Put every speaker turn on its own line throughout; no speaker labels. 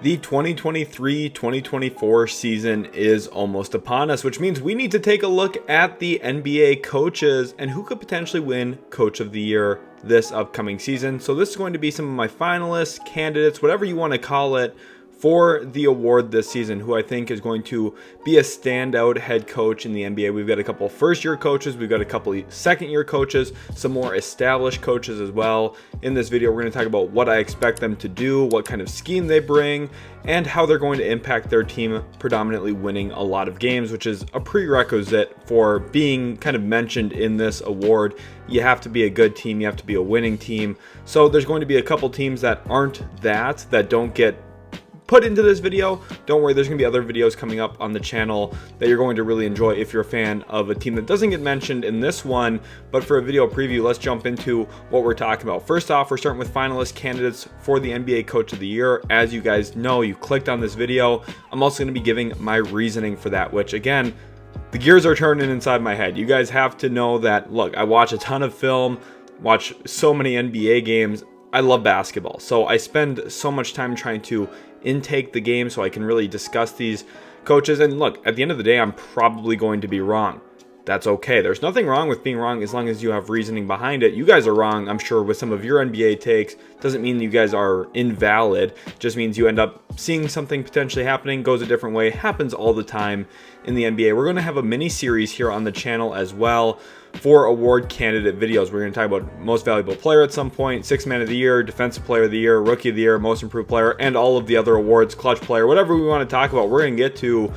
The 2023-2024 season is almost upon us, which means we need to take a look at the NBA coaches and who could potentially win Coach of the Year this upcoming season. So this is going to be some of my finalists, candidates, whatever you want to call it, for the award this season, who I think is going to be a standout head coach in the NBA. We've got a couple first-year coaches, we've got a couple second-year coaches, some more established coaches as well. In this video, we're going to talk about what I expect them to do, what kind of scheme they bring, and how they're going to impact their team, predominantly winning a lot of games, which is a prerequisite for being kind of mentioned in this award. You have to be a good team, you have to be a winning team. So there's going to be a couple teams that aren't that don't get put into this video. Don't worry, there's gonna be other videos coming up on the channel that you're going to really enjoy if you're a fan of a team that doesn't get mentioned in this one. But for a video preview, let's jump into what we're talking about. First off, we're starting with finalist candidates for the NBA Coach of the Year. As you guys know, you clicked on this video. I'm also gonna be giving my reasoning for that, which again, the gears are turning inside my head. You guys have to know that, look, I watch a ton of film, watch so many NBA games. I love basketball, so I spend so much time trying to intake the game so I can really discuss these coaches. And look, at the end of the day, I'm probably going to be wrong. That's okay. There's nothing wrong with being wrong as long as you have reasoning behind it. You guys are wrong, I'm sure, with some of your NBA takes. Doesn't mean you guys are invalid. Just means you end up seeing something potentially happening, goes a different way. Happens all the time in the NBA. We're going to have a mini series here on the channel as well for award candidate videos. We're going to talk about most valuable player at some point, sixth man of the year, defensive player of the year, rookie of the year, most improved player, and all of the other awards, clutch player, whatever we want to talk about. We're going to get to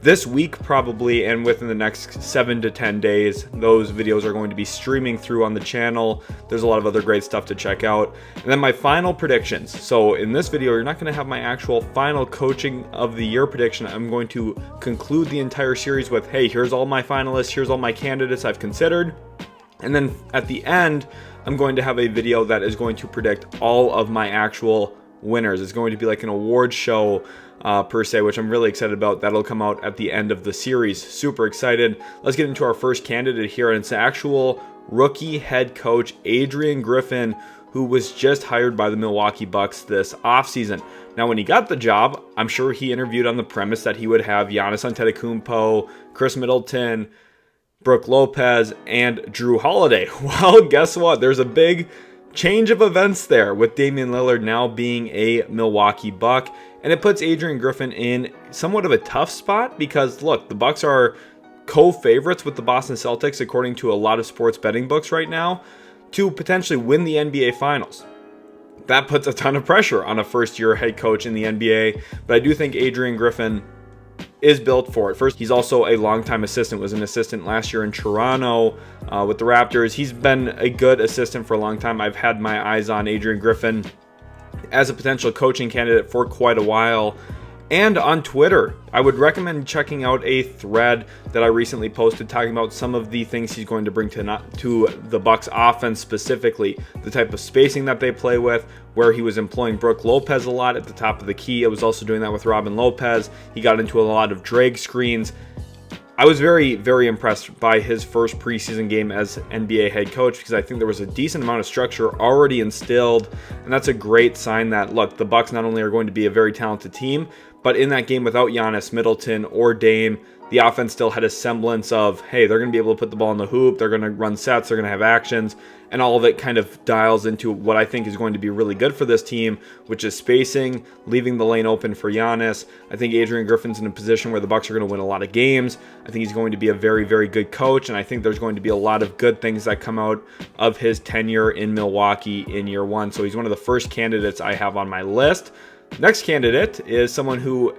this week probably, and within the next 7 to 10 days, those videos are going to be streaming through on the channel. There's a lot of other great stuff to check out. And then my final predictions. So in this video, you're not going to have my actual final coaching of the year prediction. I'm going to conclude the entire series with, hey, here's all my finalists, here's all my candidates I've considered. And then at the end, I'm going to have a video that is going to predict all of my actual winners. It's going to be like an award show per se, which I'm really excited about. That'll come out at the end of the series. Super excited. Let's get into our first candidate here, and it's actual rookie head coach Adrian Griffin, who was just hired by the Milwaukee Bucks this offseason. Now, when he got the job, I'm sure he interviewed on the premise that he would have Giannis Antetokounmpo, Chris Middleton, Brook Lopez, and Drew Holiday. Well, guess what? There's a big change of events there with Damian Lillard now being a Milwaukee Buck, and it puts Adrian Griffin in somewhat of a tough spot because, look, the Bucks are co-favorites with the Boston Celtics, according to a lot of sports betting books right now, to potentially win the NBA Finals. That puts a ton of pressure on a first-year head coach in the NBA, but I do think Adrian Griffin is built for it. First, he's also a longtime assistant, was an assistant last year in Toronto with the Raptors. He's been a good assistant for a long time. I've had my eyes on Adrian Griffin as a potential coaching candidate for quite a while. And on Twitter, I would recommend checking out a thread that I recently posted talking about some of the things he's going to bring to the Bucks offense, specifically the type of spacing that they play with, where he was employing Brook Lopez a lot at the top of the key. I was also doing that with Robin Lopez. He got into a lot of drag screens. I was very, very impressed by his first preseason game as NBA head coach because I think there was a decent amount of structure already instilled, and that's a great sign that, look, the Bucks not only are going to be a very talented team, but in that game without Giannis, Middleton, or Dame, the offense still had a semblance of, hey, they're going to be able to put the ball in the hoop, they're going to run sets, they're going to have actions, and all of it kind of dials into what I think is going to be really good for this team, which is spacing, leaving the lane open for Giannis. I think Adrian Griffin's in a position where the Bucks are going to win a lot of games. I think he's going to be a very, very good coach, and I think there's going to be a lot of good things that come out of his tenure in Milwaukee in year one. So he's one of the first candidates I have on my list. Next candidate is someone who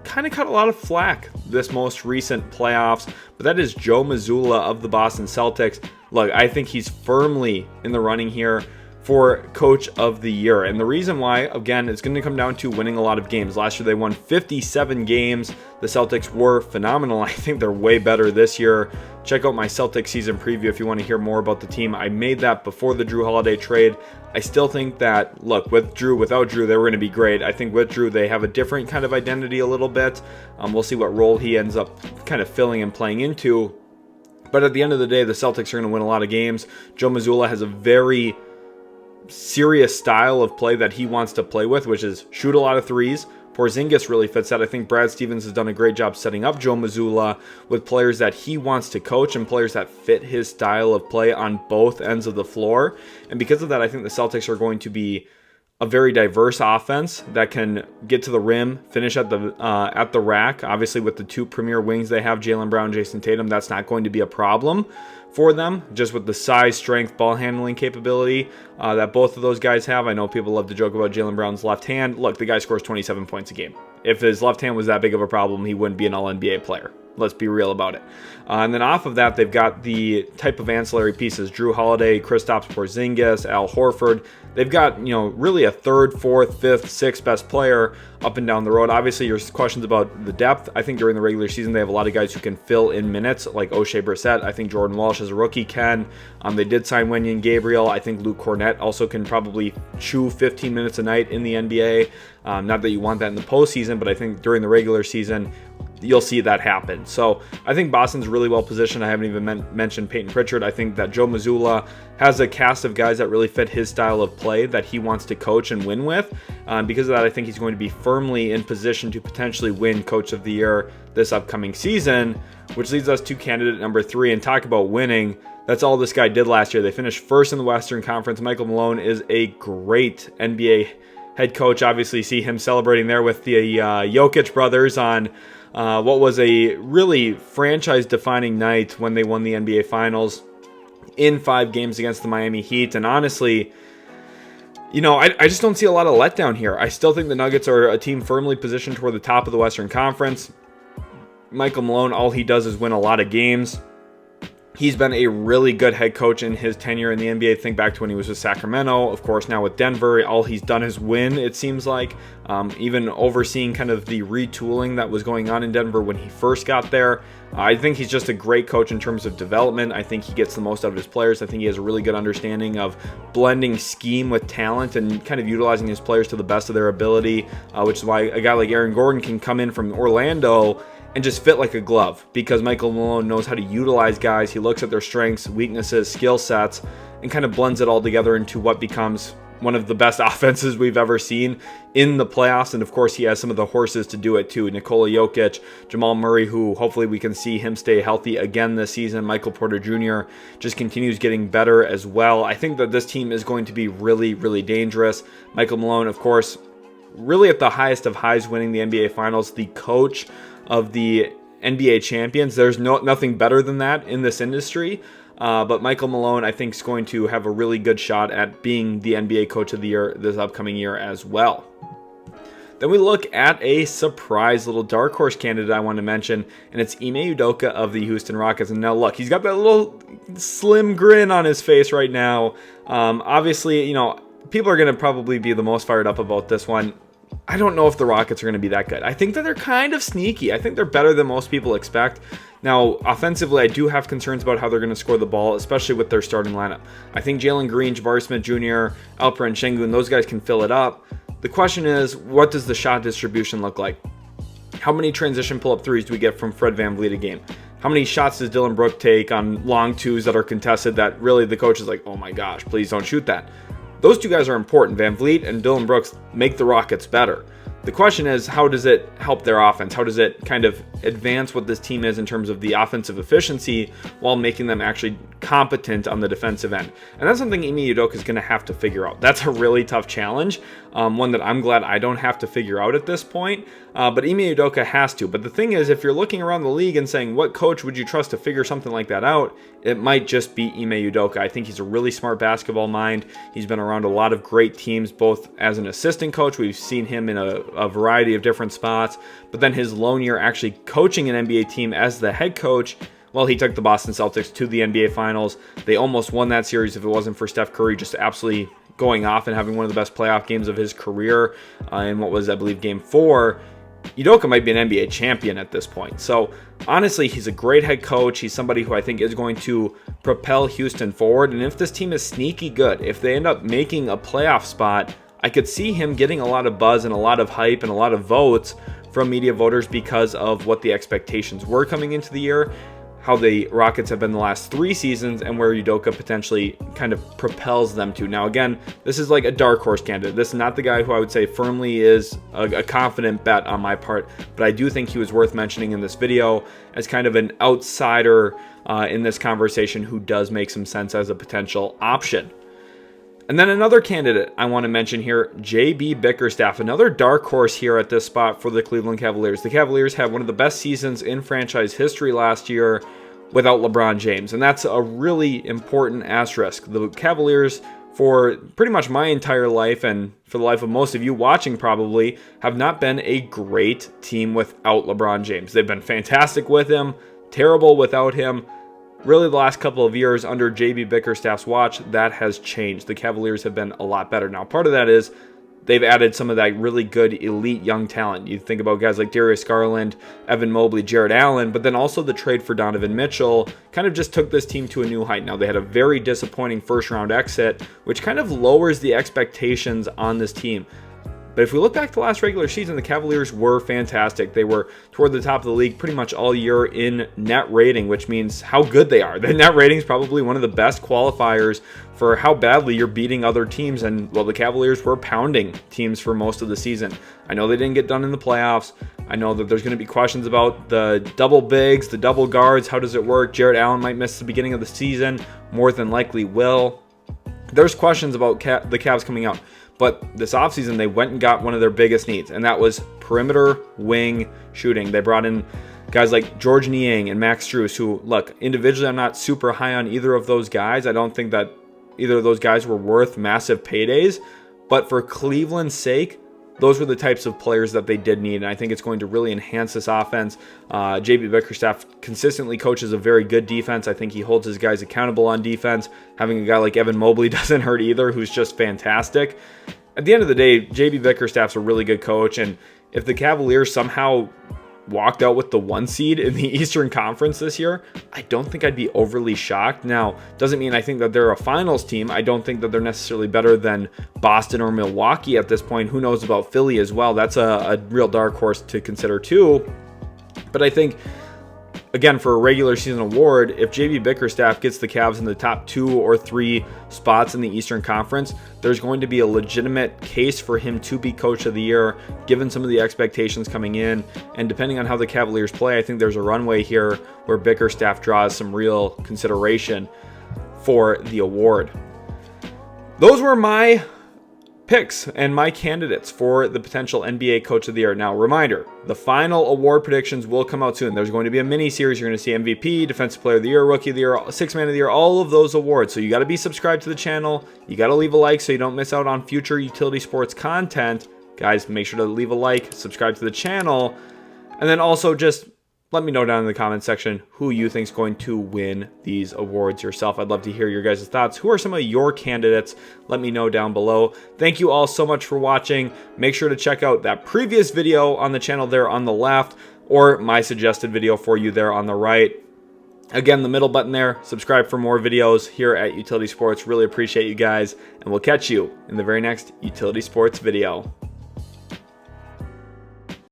kind of caught a lot of flack this most recent playoffs, but that is Joe Mazzulla of the Boston Celtics. Look, I think he's firmly in the running here for Coach of the Year. And the reason why, again, it's going to come down to winning a lot of games. Last year they won 57 games. The Celtics were phenomenal. I think they're way better this year. Check out my Celtics season preview if you want to hear more about the team. I made that before the Drew Holiday trade. I still think that, look, with Drew, without Drew, they were going to be great. I think with Drew, they have a different kind of identity a little bit. We'll see what role he ends up kind of filling and playing into. But at the end of the day, the Celtics are going to win a lot of games. Joe Mazzulla has a very serious style of play that he wants to play with, which is shoot a lot of threes, Porzingis really fits that. I think Brad Stevens has done a great job setting up Joe Mazzulla with players that he wants to coach and players that fit his style of play on both ends of the floor. And because of that, I think the Celtics are going to be a very diverse offense that can get to the rim, finish at the rack. Obviously, with the two premier wings they have, Jaylen Brown, Jason Tatum, that's not going to be a problem for them, just with the size, strength, ball handling capability that both of those guys have. I know people love to joke about Jaylen Brown's left hand. Look, the guy scores 27 points a game. If his left hand was that big of a problem, he wouldn't be an all-NBA player. Let's be real about it. And then off of that, they've got the type of ancillary pieces: Drew Holiday, Kristaps Porzingis, Al Horford. They've got, really a third, fourth, fifth, sixth best player up and down the road. Obviously, your questions about the depth. I think during the regular season, they have a lot of guys who can fill in minutes, like O'Shea Brissett. I think Jordan Walsh as a rookie can. They did sign Wenyen Gabriel. I think Luke Cornett also can probably chew 15 minutes a night in the NBA. Not that you want that in the postseason, but I think during the regular season, you'll see that happen. So I think Boston's really well positioned. I haven't even mentioned Peyton Pritchard. I think that Joe Mazzulla has a cast of guys that really fit his style of play that he wants to coach and win with. Because of that, I think he's going to be firmly in position to potentially win Coach of the Year this upcoming season, which leads us to candidate number 3. And talk about winning. That's all this guy did last year. They finished first in the Western Conference. Michael Malone is a great NBA head coach. Obviously, see him celebrating there with the Jokic brothers on what was a really franchise-defining night when they won the NBA Finals in 5 games against the Miami Heat. And honestly, I just don't see a lot of letdown here. I still think the Nuggets are a team firmly positioned toward the top of the Western Conference. Michael Malone, all he does is win a lot of games. He's been a really good head coach in his tenure in the NBA. Think back to when he was with Sacramento. Of course, now with Denver, all he's done is win, it seems like. Even overseeing kind of the retooling that was going on in Denver when he first got there. I think he's just a great coach in terms of development. I think he gets the most out of his players. I think he has a really good understanding of blending scheme with talent and kind of utilizing his players to the best of their ability, which is why a guy like Aaron Gordon can come in from Orlando and just fit like a glove, because Michael Malone knows how to utilize guys. He looks at their strengths, weaknesses, skill sets, and kind of blends it all together into what becomes one of the best offenses we've ever seen in the playoffs. And of course, he has some of the horses to do it too. Nikola Jokic, Jamal Murray, who hopefully we can see him stay healthy again this season. Michael Porter Jr. just continues getting better as well. I think that this team is going to be really, really dangerous. Michael Malone, of course, really at the highest of highs, winning the NBA Finals, the coach of the NBA champions. There's nothing better than that in this industry. But Michael Malone, I think, is going to have a really good shot at being the NBA Coach of the Year this upcoming year as well. Then we look at a surprise little dark horse candidate I want to mention, and it's Ime Udoka of the Houston Rockets. And now look, he's got that little slim grin on his face right now. Obviously, people are going to probably be the most fired up about this one. I don't know if the Rockets are going to be that good. I think that they're kind of sneaky. I think they're better than most people expect. Now, offensively, I do have concerns about how they're going to score the ball, especially with their starting lineup. I think Jalen Green, Jabari Smith Jr., Alperen Sengun, those guys can fill it up. The question is, what does the shot distribution look like? How many transition pull-up threes do we get from Fred VanVleet a game? How many shots does Dylan Brooks take on long twos that are contested that really the coach is like, oh my gosh, please don't shoot that? Those two guys are important. VanVleet and Dylan Brooks make the Rockets better. The question is, how does it help their offense? How does it kind of advance what this team is in terms of the offensive efficiency while making them actually competent on the defensive end? And that's something Ime Udoka is going to have to figure out. That's a really tough challenge, one that I'm glad I don't have to figure out at this point. But Ime Udoka has to. But the thing is, if you're looking around the league and saying, what coach would you trust to figure something like that out? It might just be Ime Udoka. I think he's a really smart basketball mind. He's been around a lot of great teams, both as an assistant coach. We've seen him in a variety of different spots. But then his lone year actually coaching an NBA team as the head coach, well, he took the Boston Celtics to the NBA Finals. They almost won that series if it wasn't for Steph Curry just absolutely going off and having one of the best playoff games of his career in what was, I believe, Game 4. Udoka might be an NBA champion at this point. So honestly, he's a great head coach. He's somebody who I think is going to propel Houston forward. And if this team is sneaky good, if they end up making a playoff spot, I could see him getting a lot of buzz and a lot of hype and a lot of votes from media voters because of what the expectations were coming into the year. how the Rockets have been the last 3 seasons and where Udoka potentially kind of propels them to. Now, again, this is like a dark horse candidate. This is not the guy who I would say firmly is a confident bet on my part, but I do think he was worth mentioning in this video as kind of an outsider in this conversation who does make some sense as a potential option. And then another candidate I want to mention here, JB Bickerstaff, another dark horse here at this spot for the Cleveland Cavaliers. The Cavaliers had one of the best seasons in franchise history last year without LeBron James, and that's a really important asterisk. The Cavaliers, for pretty much my entire life and for the life of most of you watching probably, have not been a great team without LeBron James. They've been fantastic with him, terrible without him. Really, the last couple of years under JB Bickerstaff's watch, that has changed. The Cavaliers have been a lot better. Now, part of that is they've added some of that really good elite young talent. You think about guys like Darius Garland, Evan Mobley, Jared Allen, but then also the trade for Donovan Mitchell kind of just took this team to a new height. Now, they had a very disappointing first-round exit, which kind of lowers the expectations on this team. But if we look back to last regular season, the Cavaliers were fantastic. They were toward the top of the league pretty much all year in net rating, which means how good they are. The net rating is probably one of the best qualifiers for how badly you're beating other teams. And, well, the Cavaliers were pounding teams for most of the season. I know they didn't get done in the playoffs. I know that there's going to be questions about the double bigs, the double guards. How does it work? Jared Allen might miss the beginning of the season. More than likely will. There's questions about the Cavs coming out. But this offseason, they went and got one of their biggest needs, and that was perimeter wing shooting. They brought in guys like George Niang and Max Strus, who, look, individually, I'm not super high on either of those guys. I don't think that either of those guys were worth massive paydays. But for Cleveland's sake, those were the types of players that they did need, and I think it's going to really enhance this offense. JB Bickerstaff consistently coaches a very good defense. I think he holds his guys accountable on defense. Having a guy like Evan Mobley doesn't hurt either, who's just fantastic. At the end of the day, JB Bickerstaff's a really good coach, and if the Cavaliers somehow walked out with the 1 seed in the Eastern Conference this year, I don't think I'd be overly shocked. Now, doesn't mean I think that they're a finals team. I don't think that they're necessarily better than Boston or Milwaukee at this point. Who knows about Philly as well? That's a real dark horse to consider too. But I think, again, for a regular season award, if JB Bickerstaff gets the Cavs in the top 2 or 3 spots in the Eastern Conference, there's going to be a legitimate case for him to be Coach of the Year, given some of the expectations coming in. And depending on how the Cavaliers play, I think there's a runway here where Bickerstaff draws some real consideration for the award. Those were my picks and my candidates for the potential NBA Coach of the Year. Now, reminder, the final award predictions will come out soon. There's going to be a mini-series. You're going to see MVP, Defensive Player of the Year, Rookie of the Year, Sixth Man of the Year, all of those awards. So you got to be subscribed to the channel. You got to leave a like so you don't miss out on future utility sports content. Guys, make sure to leave a like, subscribe to the channel, and then also just let me know down in the comments section who you think is going to win these awards yourself. I'd love to hear your guys' thoughts. Who are some of your candidates? Let me know down below. Thank you all so much for watching. Make sure to check out that previous video on the channel there on the left, or my suggested video for you there on the right. Again, the middle button there. Subscribe for more videos here at Utility Sports. Really appreciate you guys, and we'll catch you in the very next Utility Sports video.